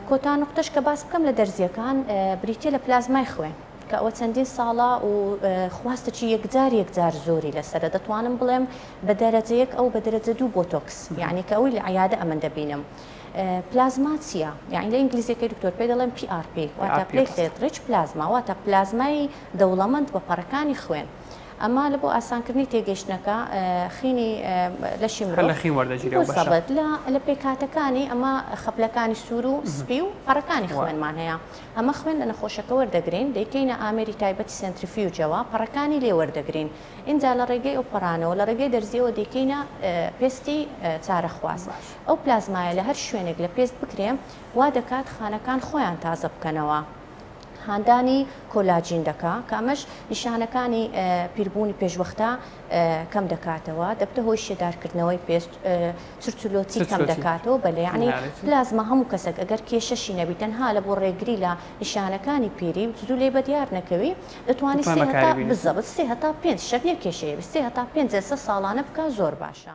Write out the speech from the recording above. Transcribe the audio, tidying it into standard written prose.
کۆتا نقطەش کە باس بکەم لە دەرزیەکان بریتە لە پلازمای خوێن کە ئەوە چەندین ساڵە و خواستەی یەکجار زۆری لەسرە دەتوانم بڵێم بە دەرەجەیەک ئەو بە دەرەجە 2 بۆتۆکس یعنی کە ئەوی لە عیادە ئەمن دەبینم. پلازما چییە؟ یعنی لە ئینگلیزیەکەی دکتۆر پێ دەڵێن PRP واتە پلێتلێت پلازما واتە پلازمای دەوڵەمەند بە پەڕەکانی خوێن. ئەمە لە بۆ ئاسانکردنی تێگەشتنەکە خینی لەشی مرۆڤ لە پێکاتەکانی ئەمە خەپلەکانی سوور و سپی و پەڕەکانی خوێنمان هەیە. ئەمە خوێن لە نەخۆشەکە وەردەگرین دەیکەینە ئامێری تایبەتی سنتریفیوجەوە پەڕەکانی لێ وەردەگرین. اینجا لە ڕێگەی ئەو پەڕانەوە لە ڕێگەی دەرزیەوە دەیکەینە پێستی چارەخواست. ئەو پلازمایە لە هەر شوێنێک لە پێست بکرێن وا دەکات خانەکان خۆیان تازە بکەنەوە. هاندانی کۆلاجین دەکا کە ئەمەش نیشانەکانی پیربوونی پێشوەختە کەم دەکاتەوە دەبتە هۆی شێدارکردنەوەی پێست چرچلۆتی کەم دەکاتەوە بەلێ یعنی پلازما هەموو کەسێک ئەگەر کێشەشی نەبی تەنها لە بۆ ڕێگری لە نیشانەکانی پیری زوو لێ بەدیار نەکەوی دەتوانێت 3 هەتا 5 شەک کێشەیە 3 هەتا 5 ساڵانە بکە زۆر باشە.